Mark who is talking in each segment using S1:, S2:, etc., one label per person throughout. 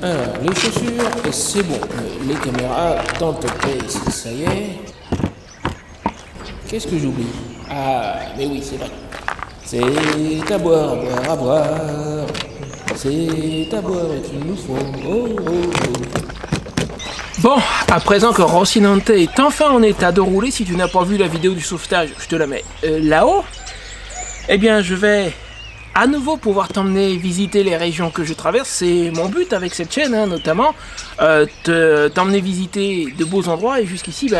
S1: Alors, les chaussures, c'est bon. Les caméras dans le top case, ça y est. Qu'est-ce que j'oublie? Ah, mais oui, c'est vrai. C'est à boire, à boire, à boire. C'est à boire qu'il nous faut. Oh, oh, oh. Bon, à présent que Rocinante est enfin en état de rouler, si tu n'as pas vu la vidéo du sauvetage, je te la mets là-haut. Eh bien, je vais à nouveau pouvoir t'emmener visiter les régions que je traverse. C'est mon but avec cette chaîne, hein, notamment, t'emmener visiter de beaux endroits. Et jusqu'ici,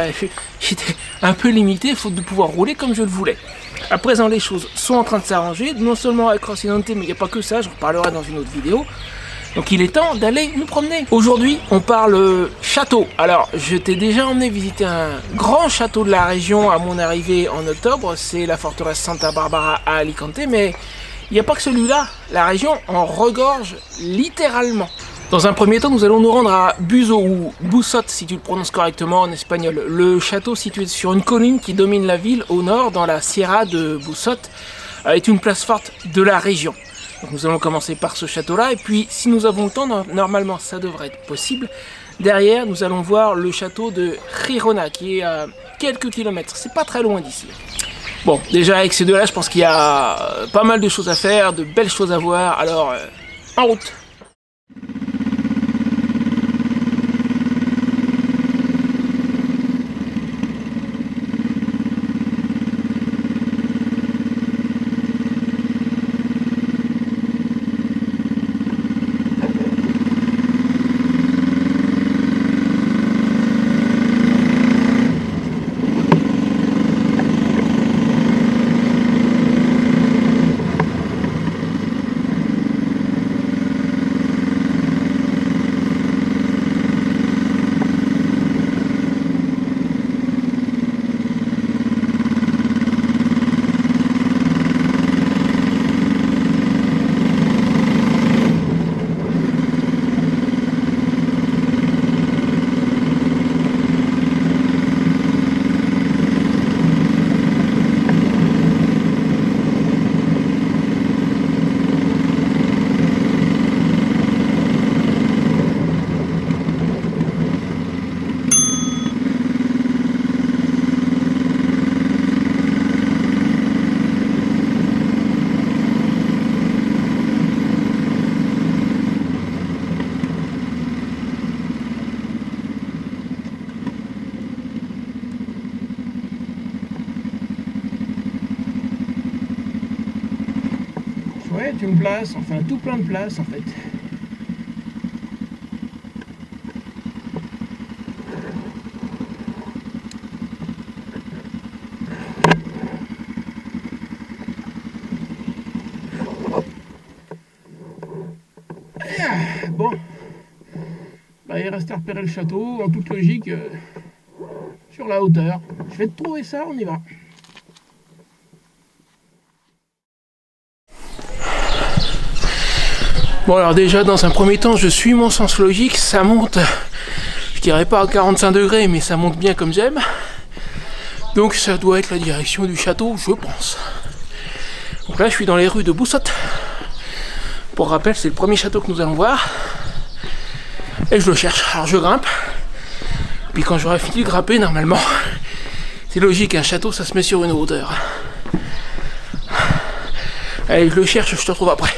S1: j'étais un peu limité, faute de pouvoir rouler comme je le voulais. À présent, les choses sont en train de s'arranger, non seulement avec Rocinante, mais il n'y a pas que ça, je reparlerai dans une autre vidéo. Donc il est temps d'aller nous promener. Aujourd'hui, on parle château. Alors, je t'ai déjà emmené visiter un grand château de la région à mon arrivée en octobre. C'est la forteresse Santa Barbara à Alicante, mais il n'y a pas que celui-là. La région en regorge littéralement. Dans un premier temps, nous allons nous rendre à Buzo, ou Busot si tu le prononces correctement en espagnol. Le château situé sur une colline qui domine la ville au nord, dans la Sierra de Busot, est une place forte de la région. Donc nous allons commencer par ce château-là, et puis si nous avons le temps, normalement ça devrait être possible. Derrière, nous allons voir le château de Girona, qui est à quelques kilomètres. C'est pas très loin d'ici. Bon, déjà avec ces deux-là, je pense qu'il y a pas mal de choses à faire, de belles choses à voir. Alors, en route! Ouais, tu me places, enfin tout plein de places en fait. Bon, il reste à repérer le château, en toute logique, sur la hauteur. Je vais te trouver ça, on y va. Bon alors déjà dans un premier temps je suis mon sens logique, ça monte, je dirais pas à 45 degrés mais ça monte bien comme j'aime. Donc ça doit être la direction du château je pense. Donc là je suis dans les rues de Busot. Pour rappel c'est le premier château que nous allons voir. Et je le cherche, alors je grimpe. Puis quand j'aurai fini de grimper normalement, c'est logique un château ça se met sur une hauteur. Allez je le cherche, je te retrouve après.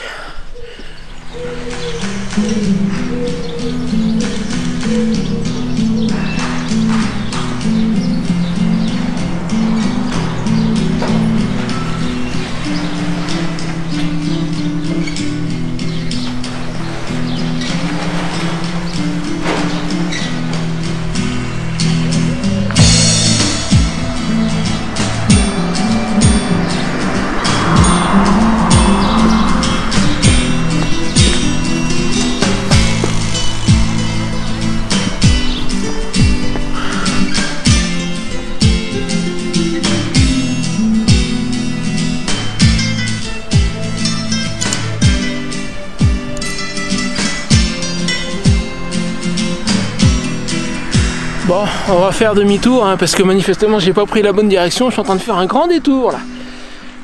S1: Bon, on va faire demi-tour hein, parce que manifestement j'ai pas pris la bonne direction, je suis en train de faire un grand détour là.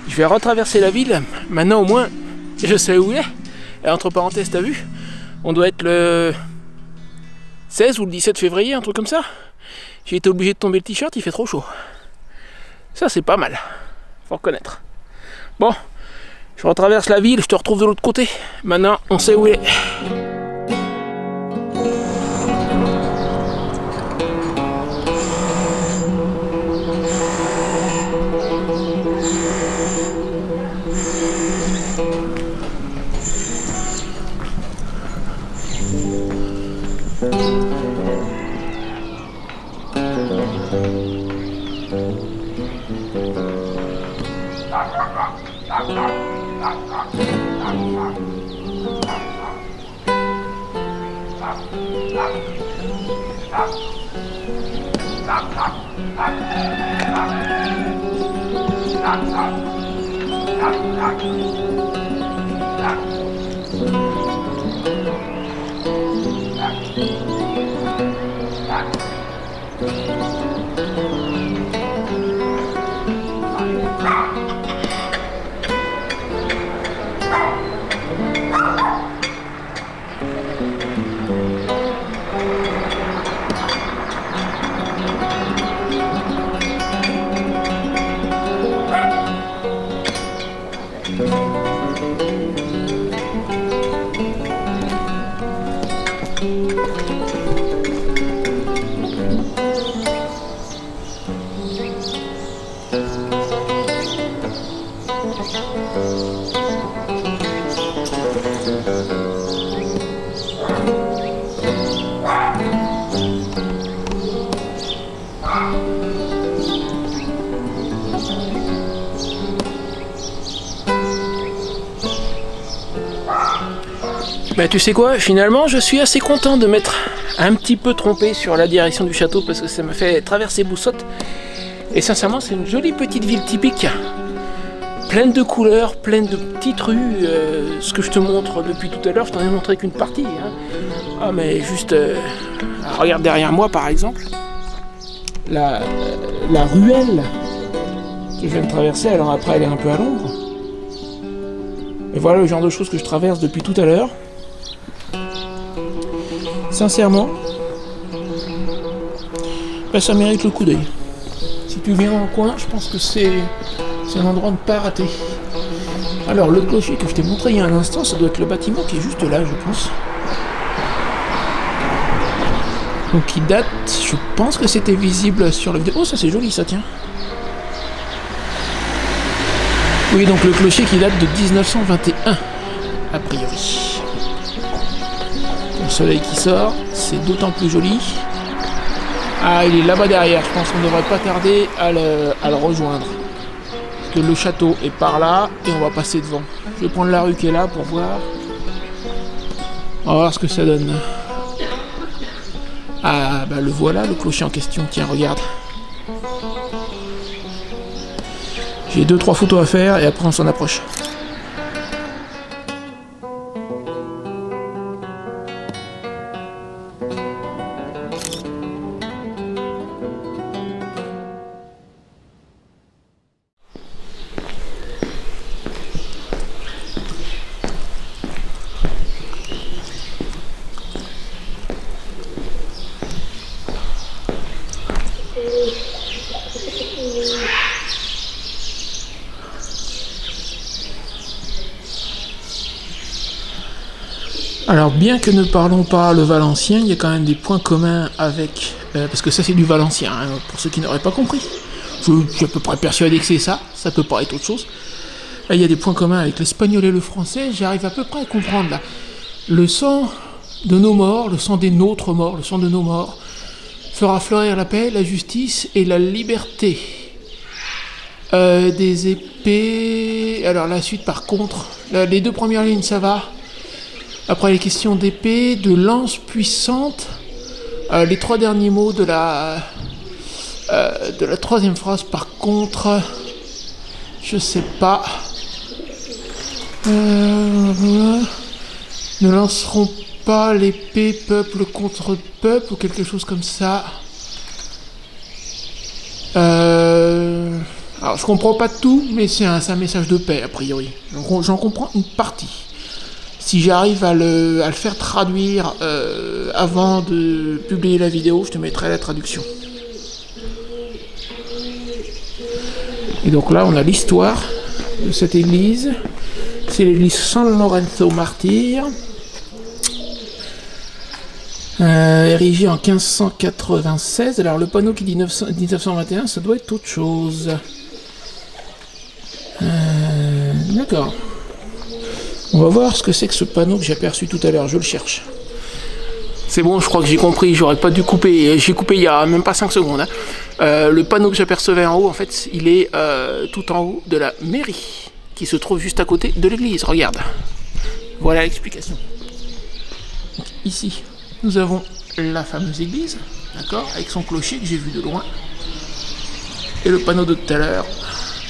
S1: Je vais retraverser la ville, maintenant au moins je sais où il est. Et entre parenthèses, t'as vu? On doit être le 16 ou le 17 février, un truc comme ça. J'ai été obligé de tomber le t-shirt, il fait trop chaud. Ça c'est pas mal, faut reconnaître. Bon, je retraverse la ville, je te retrouve de l'autre côté. Maintenant, on sait où il est. Bah tu sais quoi, finalement je suis assez content de m'être un petit peu trompé sur la direction du château parce que ça m'a fait traverser Boussotte. Et sincèrement c'est une jolie petite ville typique, pleine de couleurs, pleine de petites rues. Ce que je te montre depuis tout à l'heure, je t'en ai montré qu'une partie. Hein. Ah mais juste, regarde derrière moi par exemple, la ruelle que je viens de traverser, alors après elle est un peu à l'ombre. Et voilà le genre de choses que je traverse depuis tout à l'heure. Sincèrement, ben ça mérite le coup d'œil. Si tu viens dans le coin, je pense que c'est un endroit à ne pas rater. Alors le clocher que je t'ai montré il y a un instant, ça doit être le bâtiment qui est juste là, je pense. Donc qui date, je pense que c'était visible sur la vidéo. Oh ça c'est joli ça, tiens. Oui, donc le clocher qui date de 1921, a priori. Le soleil qui sort, c'est d'autant plus joli. Ah, il est là-bas derrière, je pense qu'on ne devrait pas tarder à le rejoindre. Parce que le château est par là, et on va passer devant. Je vais prendre la rue qui est là pour voir. On va voir ce que ça donne. Ah, bah le voilà, le clocher en question. Tiens, regarde. J'ai 2-3 photos à faire, et après on s'en approche. Alors bien que ne parlons pas le valencien, il y a quand même des points communs avec... parce que ça c'est du valencien, hein, pour ceux qui n'auraient pas compris. Je suis à peu près persuadé que c'est ça, ça peut pas être autre chose. Là il y a des points communs avec l'espagnol et le français, j'arrive à peu près à comprendre là. Le sang de nos morts, le sang des nôtres morts, le sang de nos morts, fera fleurir la paix, la justice et la liberté. Des épées... Alors la suite par contre, les deux premières lignes ça va. Après les questions d'épée, de lance puissante, les 3 derniers mots de la 3e phrase par contre, je sais pas. Ne lanceront pas l'épée peuple contre peuple ou quelque chose comme ça. Alors je comprends pas tout, mais c'est un message de paix a priori. J'en comprends une partie. Si j'arrive à le faire traduire avant de publier la vidéo, je te mettrai la traduction. Et donc là, on a l'histoire de cette église. C'est l'église San Lorenzo Martyr, érigée en 1596. Alors le panneau qui dit 1921, ça doit être autre chose. D'accord. On va voir ce que c'est que ce panneau que j'ai aperçu tout à l'heure, je le cherche. C'est bon, je crois que j'ai compris, j'aurais pas dû couper, j'ai coupé il y a même pas 5 secondes. Hein. Le panneau que j'apercevais en haut, en fait, il est tout en haut de la mairie, qui se trouve juste à côté de l'église, regarde. Voilà l'explication. Ici, nous avons la fameuse église, d'accord, avec son clocher que j'ai vu de loin. Et le panneau de tout à l'heure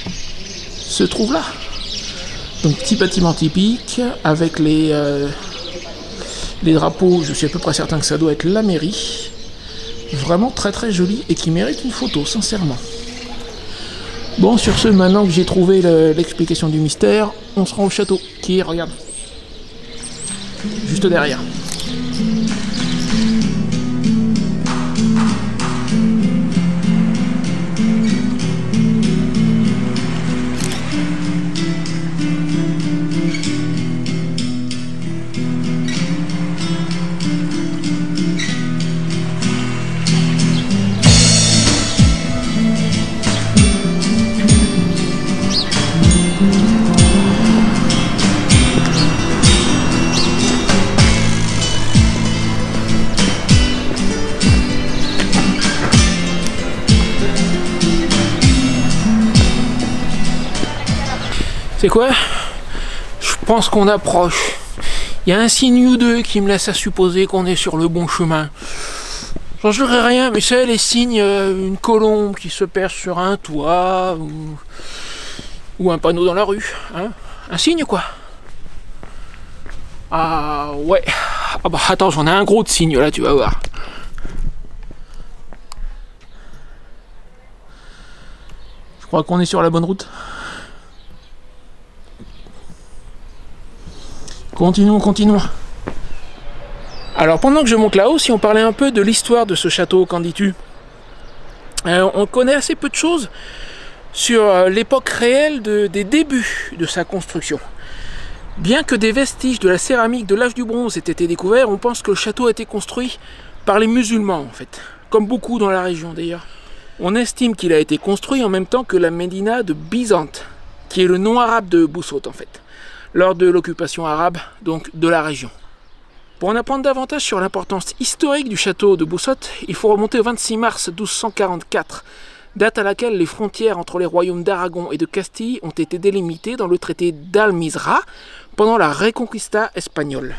S1: se trouve là. Donc petit bâtiment typique, avec les drapeaux, je suis à peu près certain que ça doit être la mairie. Vraiment très très joli et qui mérite une photo, sincèrement. Bon, sur ce, maintenant que j'ai trouvé l'explication du mystère, on se rend au château, qui est, regarde, juste derrière. C'est quoi? Je pense qu'on approche. Il y a un signe ou deux qui me laisse à supposer qu'on est sur le bon chemin. J'en jurerai rien, mais c'est les signes, une colombe qui se perche sur un toit, ou un panneau dans la rue. Hein, un signe quoi. Ah ouais. Ah bah attends, j'en ai un gros de signe là, tu vas voir. Je crois qu'on est sur la bonne route. Continuons, continuons. Alors pendant que je monte là-haut, si on parlait un peu de l'histoire de ce château, qu'en dis-tu? On connaît assez peu de choses sur l'époque réelle des débuts de sa construction. Bien que des vestiges de la céramique de l'âge du bronze aient été découverts, on pense que le château a été construit par les musulmans en fait, comme beaucoup dans la région d'ailleurs. On estime qu'il a été construit en même temps que la médina de Byzance, qui est le nom arabe de Boussout en fait, lors de l'occupation arabe, donc de la région. Pour en apprendre davantage sur l'importance historique du château de Boussout, il faut remonter au 26 mars 1244, date à laquelle les frontières entre les royaumes d'Aragon et de Castille ont été délimitées dans le traité d'Almizra pendant la Reconquista espagnole.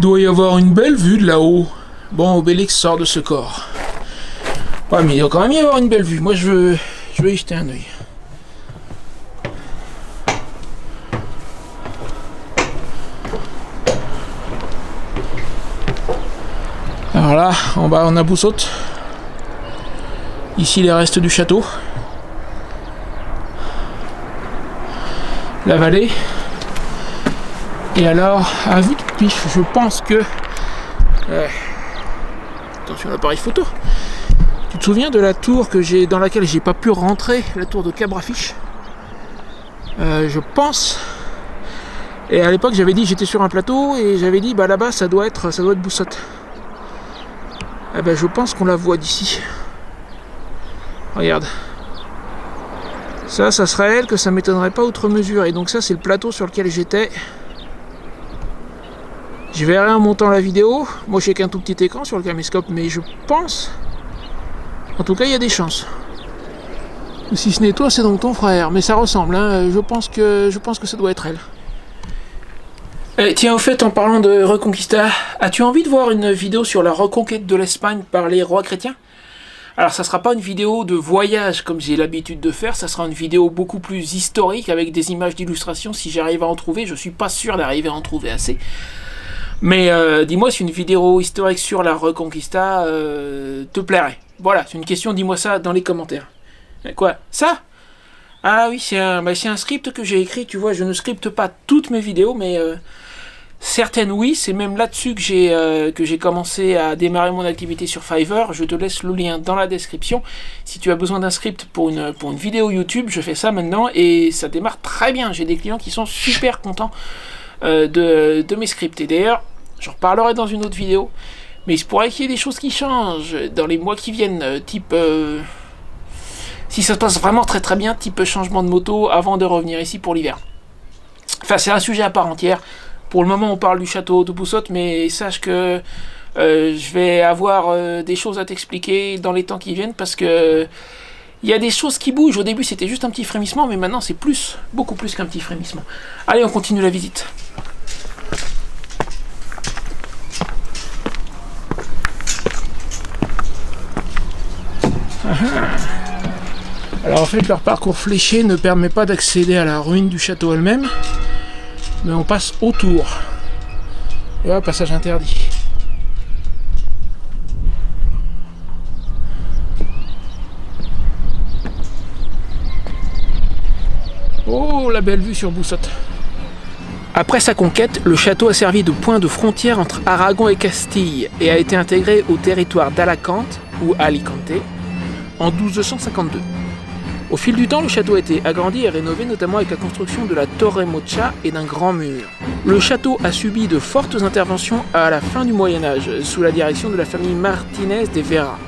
S1: Doit y avoir une belle vue de là-haut. Bon, Obélix sort de ce corps. Ouais, mais il doit quand même y avoir une belle vue. Moi, je veux y jeter un œil. Alors là, en bas, on a Boussout. Ici, les restes du château. La vallée. Et alors, à vue de pif, je pense que... attention à l'appareil photo. Tu te souviens de la tour dans laquelle j'ai pas pu rentrer, la tour de Cabrafiche? Je pense... Et à l'époque, j'avais dit, j'étais sur un plateau, et j'avais dit, bah là-bas, ça doit être Boussout. Eh ben, je pense qu'on la voit d'ici. Regarde. Ça serait elle, que ça m'étonnerait pas outre mesure. Et donc ça, c'est le plateau sur lequel j'étais. Je verrai en montant la vidéo. Moi, j'ai qu'un tout petit écran sur le caméscope, mais je pense... En tout cas, il y a des chances. Si ce n'est toi, c'est donc ton frère. Mais ça ressemble, hein. Je pense que ça doit être elle. Tiens, au fait, en parlant de Reconquista, as-tu envie de voir une vidéo sur la reconquête de l'Espagne par les rois chrétiens? Alors, ça sera pas une vidéo de voyage comme j'ai l'habitude de faire, ça sera une vidéo beaucoup plus historique avec des images d'illustration si j'arrive à en trouver. Je suis pas sûr d'arriver à en trouver assez. Mais dis-moi si une vidéo historique sur la Reconquista te plairait. Voilà, c'est une question, dis-moi ça dans les commentaires. Quoi? Ça? Ah oui, c'est un script que j'ai écrit, tu vois, je ne scripte pas toutes mes vidéos, mais certaines oui, c'est même là-dessus que j'ai commencé à démarrer mon activité sur Fiverr. Je te laisse le lien dans la description. Si tu as besoin d'un script pour une vidéo YouTube, je fais ça maintenant et ça démarre très bien. J'ai des clients qui sont super contents de mes scripts. Et d'ailleurs, j'en reparlerai dans une autre vidéo, mais il se pourrait qu'il y ait des choses qui changent dans les mois qui viennent, type... si ça se passe vraiment très très bien, type changement de moto avant de revenir ici pour l'hiver. Enfin, c'est un sujet à part entière. Pour le moment, on parle du château de Boussotte, mais sache que je vais avoir des choses à t'expliquer dans les temps qui viennent, parce que il y a des choses qui bougent. Au début, c'était juste un petit frémissement, mais maintenant, c'est plus, beaucoup plus qu'un petit frémissement. Allez, on continue la visite. Alors en fait, leur parcours fléché ne permet pas d'accéder à la ruine du château elle-même, mais on passe autour. Et là, passage interdit. Oh, la belle vue sur Boussotte. Après sa conquête, le château a servi de point de frontière entre Aragon et Castille et a été intégré au territoire d'Alacante, ou Alicante, en 1252. Au fil du temps, le château a été agrandi et rénové, notamment avec la construction de la Torre Mocha et d'un grand mur. Le château a subi de fortes interventions à la fin du Moyen-Âge, sous la direction de la famille Martinez de Vera.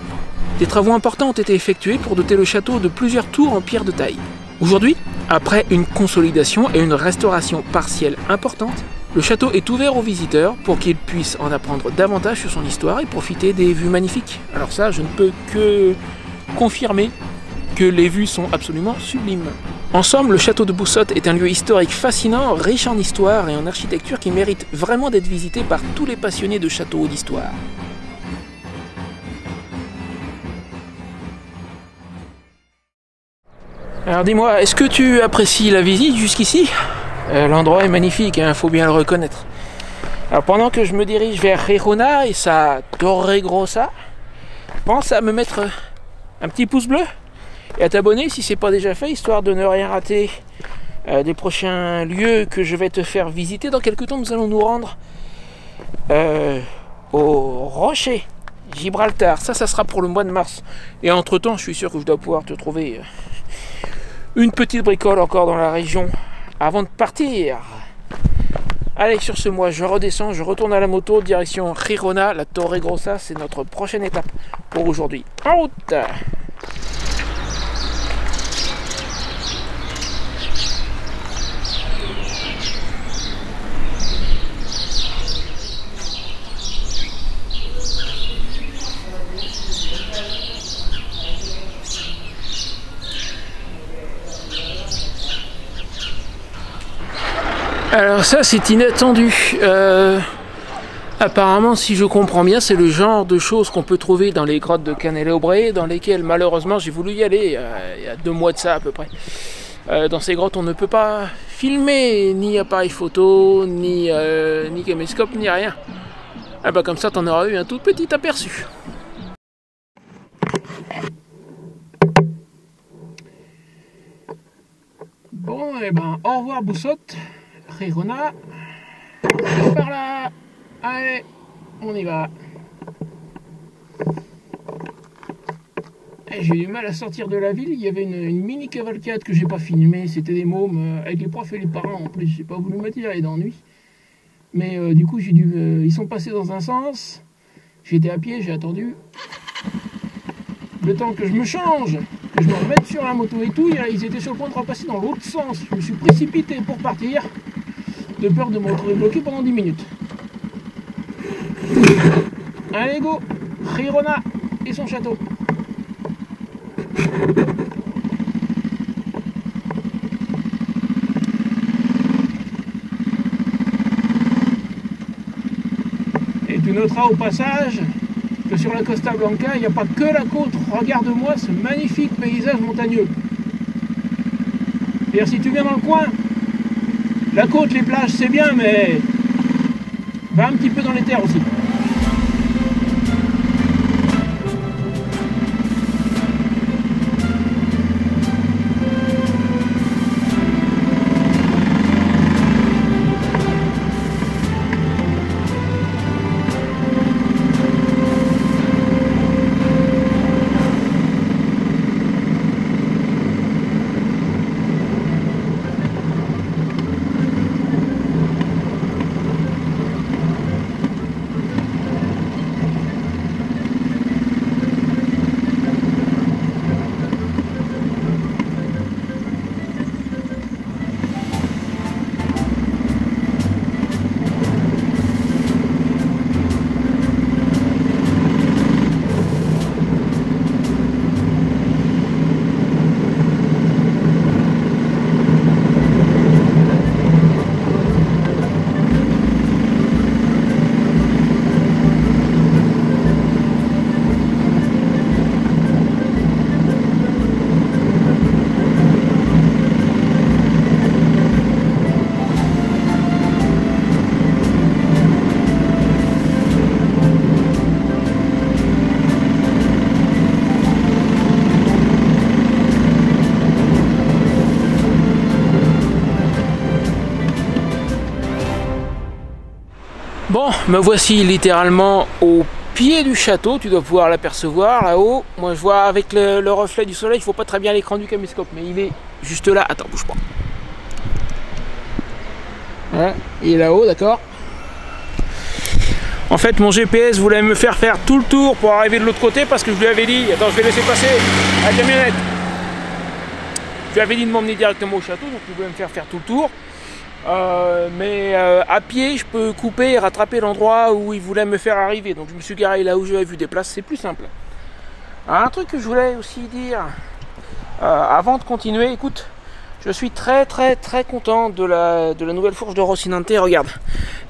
S1: Des travaux importants ont été effectués pour doter le château de plusieurs tours en pierre de taille. Aujourd'hui, après une consolidation et une restauration partielle importante, le château est ouvert aux visiteurs pour qu'ils puissent en apprendre davantage sur son histoire et profiter des vues magnifiques. Alors ça, je ne peux que confirmer que les vues sont absolument sublimes. En somme, le château de Boussotte est un lieu historique fascinant, riche en histoire et en architecture qui mérite vraiment d'être visité par tous les passionnés de châteaux ou d'histoire. Alors dis-moi, est-ce que tu apprécies la visite jusqu'ici? L'endroit est magnifique, hein, faut bien le reconnaître. Alors pendant que je me dirige vers Girona et sa Torre Grossa, pense à me mettre un petit pouce bleu et à t'abonner si c'est pas déjà fait, histoire de ne rien rater des prochains lieux que je vais te faire visiter. Dans quelques temps, nous allons nous rendre au Rocher Gibraltar. Ça sera pour le mois de mars. Et entre temps, je suis sûr que je dois pouvoir te trouver une petite bricole encore dans la région avant de partir. Allez, sur ce, moi je redescends, je retourne à la moto, direction Girona. La Torre Grossa, c'est notre prochaine étape pour aujourd'hui. En route! Alors ça c'est inattendu, apparemment si je comprends bien c'est le genre de choses qu'on peut trouver dans les grottes de Canet-les-Aubrais, dans lesquelles malheureusement j'ai voulu y aller il y a 2 mois de ça à peu près. Dans ces grottes on ne peut pas filmer ni appareil photo, ni caméscope, ni rien. Ah bah comme ça t'en auras eu un tout petit aperçu. Bon et ben au revoir Boussotte. Girona, par là, allez, on y va. J'ai eu du mal à sortir de la ville, il y avait une mini cavalcade que j'ai pas filmée, c'était des mômes avec les profs et les parents en plus, j'ai pas voulu m'attirer d'ennui. Mais du coup ils sont passés dans un sens, j'étais à pied, j'ai attendu le temps que je me change, que je me remette sur la moto et tout, ils étaient sur le point de repasser dans l'autre sens, je me suis précipité pour partir. De peur de me retrouver bloqué pendant 10 minutes. Allez go, Girona et son château. Et tu noteras au passage que sur la Costa Blanca, il n'y a pas que la côte. Regarde-moi ce magnifique paysage montagneux. C'est-à-dire si tu viens dans le coin, la côte, les plages, c'est bien, mais Va un petit peu dans les terres aussi. Bon, me voici littéralement au pied du château, tu dois pouvoir l'apercevoir là-haut. Moi je vois avec le reflet du soleil, il ne faut pas très bien l'écran du caméscope, mais il est juste là. Attends, bouge pas. Voilà, il est là-haut, d'accord. En fait, mon GPS voulait me faire tout le tour pour arriver de l'autre côté parce que je lui avais dit, attends, je vais laisser passer la camionnette. Je lui avais dit de m'emmener directement au château, donc il voulait me faire tout le tour. Mais à pied je peux couper et rattraper l'endroit où il voulait me faire arriver, donc je me suis garé là où j'avais vu des places, c'est plus simple. Un truc que je voulais aussi dire avant de continuer, écoute, je suis très content de la nouvelle fourche de Rocinante. Regarde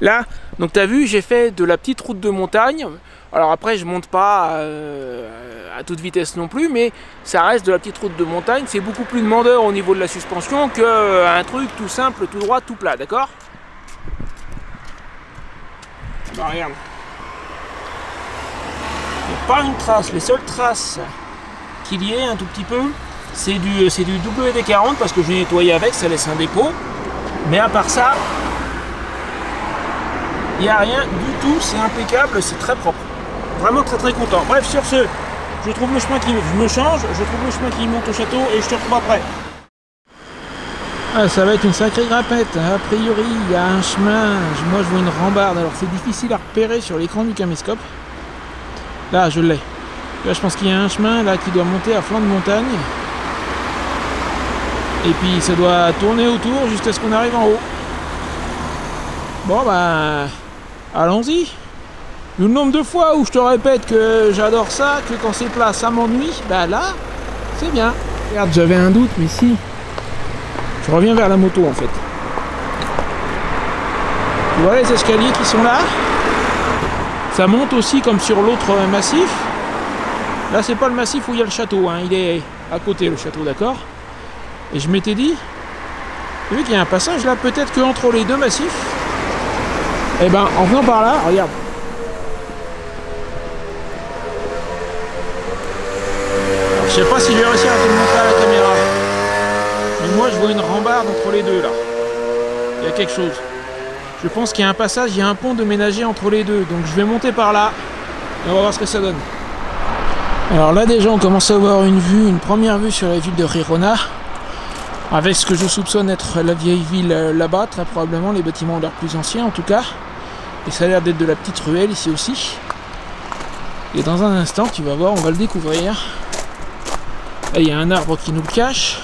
S1: là, donc tu as vu, j'ai fait de la petite route de montagne. Alors après je monte pas à toute vitesse non plus, mais ça reste de la petite route de montagne. C'est beaucoup plus demandeur au niveau de la suspension qu'un truc tout simple, tout droit, tout plat, d'accord? Bah, regarde. Il n'y a pas une trace, les seules traces qu'il y ait un tout petit peu, c'est du WD-40 parce que je l'ai nettoyé avec, ça laisse un dépôt. Mais à part ça, il n'y a rien du tout, c'est impeccable, c'est très propre. Vraiment très content. Bref, sur ce, je trouve le chemin qui me change, je trouve le chemin qui monte au château et je te retrouve après. Ah, ça va être une sacrée grappette. A priori, il y a un chemin. Moi, je vois une rambarde. Alors, c'est difficile à repérer sur l'écran du caméscope. Là, je l'ai. Là, je pense qu'il y a un chemin là qui doit monter à flanc de montagne. Et puis, ça doit tourner autour jusqu'à ce qu'on arrive en haut. Bon, bah, allons-y. Le nombre de fois où je te répète que j'adore ça, que quand c'est plat, ça m'ennuie, bah là, c'est bien. Regarde, j'avais un doute, mais si. Je reviens vers la moto, en fait. Tu vois les escaliers qui sont là? Ça monte aussi comme sur l'autre massif. Là, c'est pas le massif où il y a le château, hein. Il est à côté, le château, d'accord? Et je m'étais dit, vu qu'il y a un passage là, peut-être qu'entre les deux massifs, et ben, en venant par là, regarde. Je sais pas si je vais réussir à te le montrer à la caméra. Mais moi je vois une rambarde entre les deux là. Il y a quelque chose. Je pense qu'il y a un passage, il y a un pont de ménager entre les deux. Donc je vais monter par là et on va voir ce que ça donne. Alors là déjà on commence à avoir une première vue sur la ville de Girona. Avec ce que je soupçonne être la vieille ville là-bas, très probablement les bâtiments ont l'air plus anciens en tout cas. Et ça a l'air d'être de la petite ruelle ici aussi. Et dans un instant tu vas voir, on va le découvrir. Là, il y a un arbre qui nous le cache.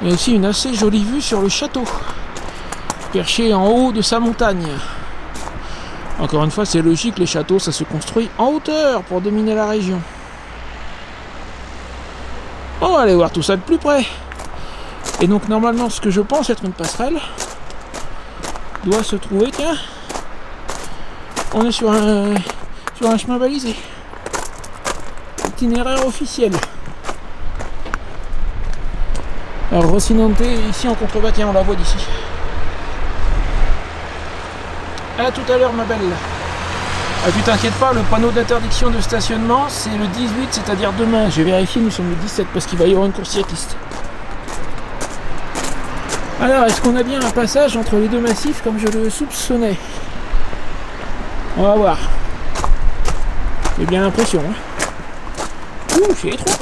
S1: Et aussi une assez jolie vue sur le château, perché en haut de sa montagne. Encore une fois, c'est logique, les châteaux, ça se construit en hauteur pour dominer la région. On va aller voir tout ça de plus près. Et donc, normalement, ce que je pense être une passerelle doit se trouver, tiens, on est sur un chemin balisé. Itinéraire officiel. Alors Rocinante ici en contrebas, tiens, on la voit d'ici. À tout à l'heure, ma belle. Ah, tu t'inquiètes pas, le panneau d'interdiction de stationnement, c'est le 18, c'est-à-dire demain. J'ai vérifié, nous sommes le 17, parce qu'il va y avoir une course cycliste. Alors, est-ce qu'on a bien un passage entre les deux massifs, comme je le soupçonnais? On va voir. J'ai bien l'impression. Hein. Ouh, c'est étroit.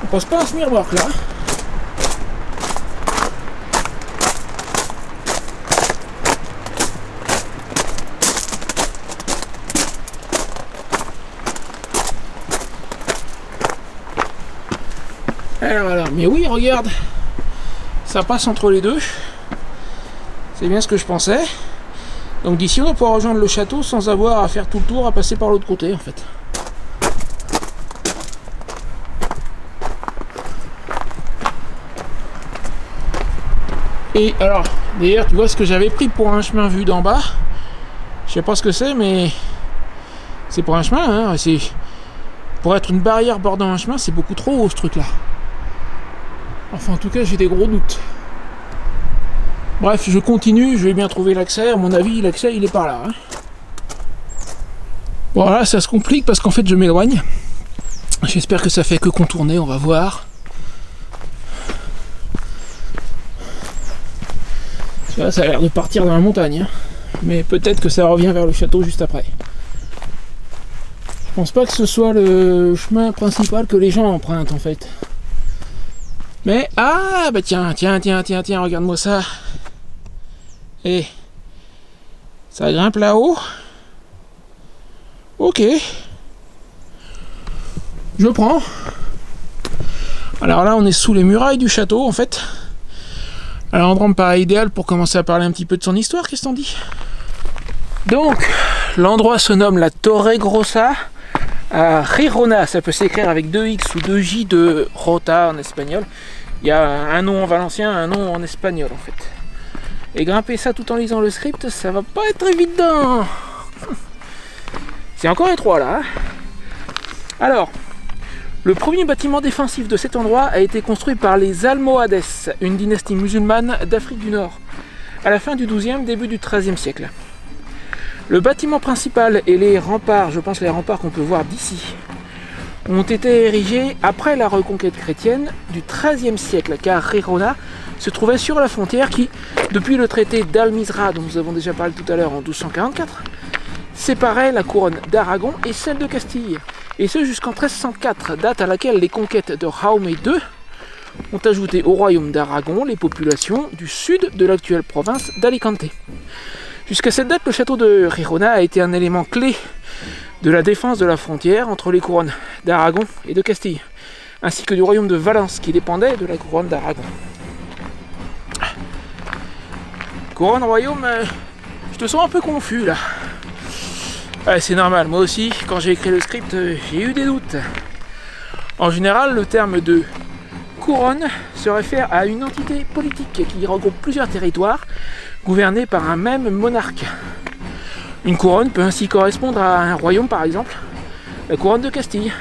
S1: On passe pas un smirwalk là. Alors voilà, mais oui, regarde, ça passe entre les deux. C'est bien ce que je pensais. Donc d'ici on va pouvoir rejoindre le château sans avoir à faire tout le tour, à passer par l'autre côté en fait. Et alors, d'ailleurs, tu vois ce que j'avais pris pour un chemin vu d'en bas. Je sais pas ce que c'est, mais c'est pour un chemin, hein. C'est pour être une barrière bordant un chemin, c'est beaucoup trop haut ce truc là. Enfin, en tout cas, j'ai des gros doutes. Bref, je continue, je vais bien trouver l'accès. À mon avis, l'accès, il est par là. Hein. Bon, là, ça se complique parce qu'en fait, je m'éloigne. J'espère que ça fait que contourner, on va voir. Là, ça a l'air de partir dans la montagne. Hein. Mais peut-être que ça revient vers le château juste après. Je pense pas que ce soit le chemin principal que les gens empruntent, en fait. Mais, ah, bah tiens, regarde-moi ça. Et ça grimpe là-haut. Ok. Je prends. Alors là, on est sous les murailles du château, en fait. Alors, l'endroit me paraît idéal pour commencer à parler un petit peu de son histoire, qu'est-ce que t'en dis? Donc, l'endroit se nomme la Torre Grossa à Girona. Ça peut s'écrire avec 2 X ou 2 J de Rota en espagnol. Il y a un nom en valencien, un nom en espagnol en fait. Et grimper ça tout en lisant le script, ça va pas être évident. C'est encore étroit là. Hein. Alors, le premier bâtiment défensif de cet endroit a été construit par les Almohades, une dynastie musulmane d'Afrique du Nord, à la fin du XIIe, début du XIIIe siècle. Le bâtiment principal et les remparts, je pense les remparts qu'on peut voir d'ici, ont été érigés après la reconquête chrétienne du XIIIe siècle, car Girona se trouvait sur la frontière qui, depuis le traité d'Almizra, dont nous avons déjà parlé tout à l'heure en 1244, séparait la couronne d'Aragon et celle de Castille, et ce jusqu'en 1304, date à laquelle les conquêtes de Jaume II ont ajouté au royaume d'Aragon les populations du sud de l'actuelle province d'Alicante. Jusqu'à cette date, le château de Girona a été un élément clé de la défense de la frontière entre les couronnes d'Aragon et de Castille, ainsi que du royaume de Valence qui dépendait de la couronne d'Aragon. Couronne, royaume, je te sens un peu confus là. Ouais, c'est normal, moi aussi, quand j'ai écrit le script, j'ai eu des doutes. En général, le terme de couronne se réfère à une entité politique qui regroupe plusieurs territoires gouvernés par un même monarque. Une couronne peut ainsi correspondre à un royaume par exemple, la couronne de Castille.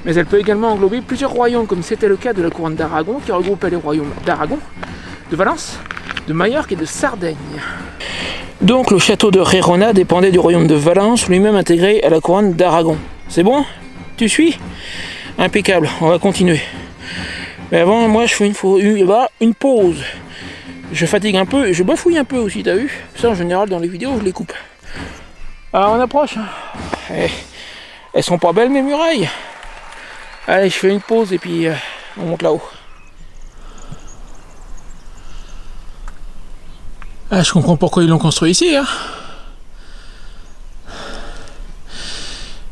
S1: Mais elle peut également englober plusieurs royaumes comme c'était le cas de la couronne d'Aragon qui regroupait les royaumes d'Aragon, de Valence, de Majorque et de Sardaigne. Donc le château de Girona dépendait du royaume de Valence, lui-même intégré à la couronne d'Aragon. C'est bon? Tu suis? Impeccable, on va continuer. Mais avant, moi je fais une pause. Je fatigue un peu et je bafouille un peu aussi, t'as vu? Ça en général dans les vidéos je les coupe. Alors on approche. Elles sont pas belles mes murailles. Allez, je fais une pause et puis on monte là-haut. Ah, je comprends pourquoi ils l'ont construit ici. Hein.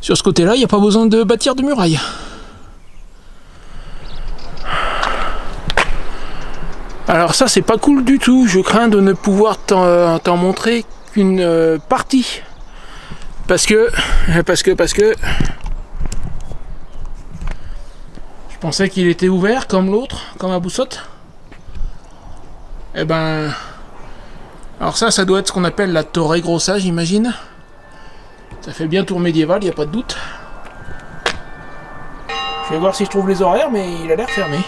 S1: Sur ce côté-là, il n'y a pas besoin de bâtir de murailles. Alors ça, c'est pas cool du tout. Je crains de ne pouvoir t'en montrer qu'une partie. Parce que... Je pensais qu'il était ouvert comme l'autre, comme à Boussotte. Eh ben... Alors ça doit être ce qu'on appelle la Torre Grossa, j'imagine. Ça fait bien tour médiéval, il n'y a pas de doute. Je vais voir si je trouve les horaires, mais il a l'air fermé.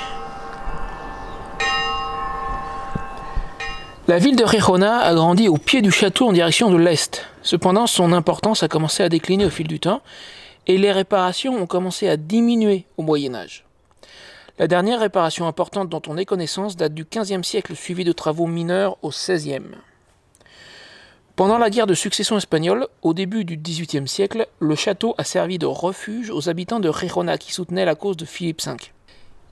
S1: La ville de Gijona a grandi au pied du château en direction de l'est. Cependant, son importance a commencé à décliner au fil du temps et les réparations ont commencé à diminuer au Moyen-Âge. La dernière réparation importante dont on ait connaissance date du XVe siècle, suivie de travaux mineurs au XVIe. Pendant la guerre de succession espagnole, au début du XVIIIe siècle, le château a servi de refuge aux habitants de Gijona qui soutenaient la cause de Philippe V.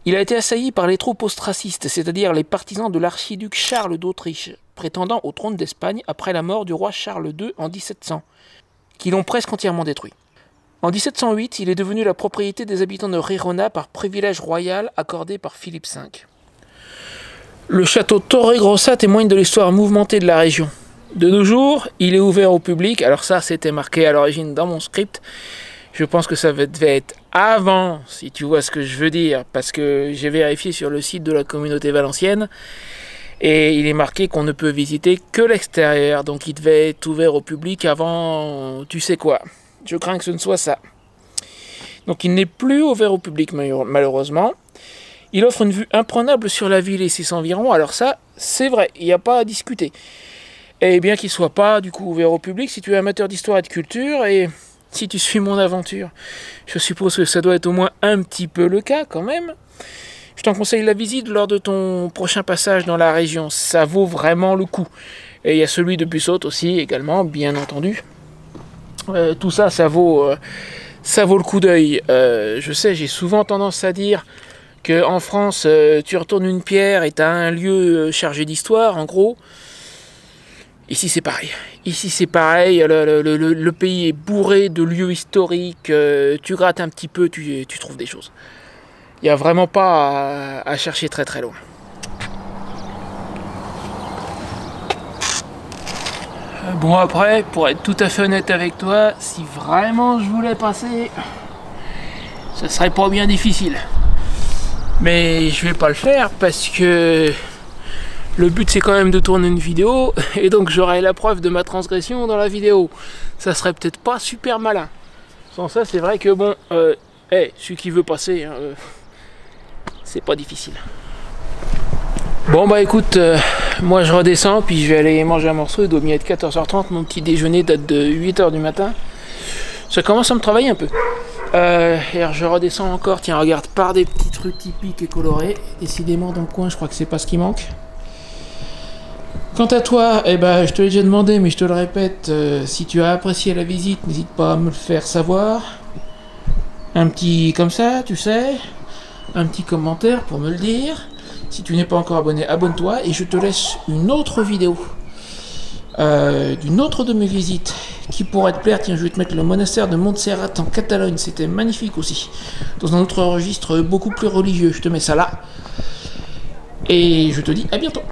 S1: Il a été assailli par les troupes ostracistes, c'est-à-dire les partisans de l'archiduc Charles d'Autriche, prétendant au trône d'Espagne après la mort du roi Charles II en 1700, qui l'ont presque entièrement détruit. En 1708, il est devenu la propriété des habitants de Gijona par privilège royal accordé par Philippe V. Le château Torregrossa témoigne de l'histoire mouvementée de la région. De nos jours, il est ouvert au public, alors ça c'était marqué à l'origine dans mon script. Je pense que ça devait être avant, si tu vois ce que je veux dire, parce que j'ai vérifié sur le site de la communauté valencienne et il est marqué qu'on ne peut visiter que l'extérieur, donc il devait être ouvert au public avant, tu sais quoi. Je crains que ce ne soit ça. Donc il n'est plus ouvert au public malheureusement. Il offre une vue imprenable sur la ville et ses environs, alors ça, c'est vrai, il n'y a pas à discuter. Et bien qu'il ne soit pas du coup ouvert au public, si tu es amateur d'histoire et de culture, et si tu suis mon aventure, je suppose que ça doit être au moins un petit peu le cas quand même. Je t'en conseille la visite lors de ton prochain passage dans la région, ça vaut vraiment le coup. Et il y a celui de Bussaute aussi également, bien entendu. Tout ça, ça vaut le coup d'œil. Je sais, j'ai souvent tendance à dire qu'en France, tu retournes une pierre et tu as un lieu chargé d'histoire, en gros. Ici c'est pareil. Ici c'est pareil, le pays est bourré de lieux historiques, tu grattes un petit peu, tu trouves des choses. Il n'y a vraiment pas à chercher très très loin. Bon après, pour être tout à fait honnête avec toi, si vraiment je voulais passer, ça serait pas bien difficile. Mais je vais pas le faire parce que le but c'est quand même de tourner une vidéo et donc j'aurai la preuve de ma transgression dans la vidéo. Ça serait peut-être pas super malin. Sans ça c'est vrai que bon, celui qui veut passer, c'est pas difficile. Bon bah écoute, moi je redescends puis je vais aller manger un morceau, il doit bien être 14h30, mon petit déjeuner date de 8h du matin. Ça commence à me travailler un peu. Et alors je redescends encore, tiens regarde, par des petits trucs typiques et colorés. Décidément dans le coin je crois que c'est pas ce qui manque. Quant à toi, eh ben, je te l'ai déjà demandé, mais je te le répète, si tu as apprécié la visite, n'hésite pas à me le faire savoir. Un petit comme ça, tu sais, un petit commentaire pour me le dire. Si tu n'es pas encore abonné, abonne-toi et je te laisse une autre vidéo d'une autre de mes visites qui pourrait te plaire. Tiens, je vais te mettre le monastère de Montserrat en Catalogne, c'était magnifique aussi. Dans un autre registre beaucoup plus religieux, je te mets ça là. Et je te dis à bientôt.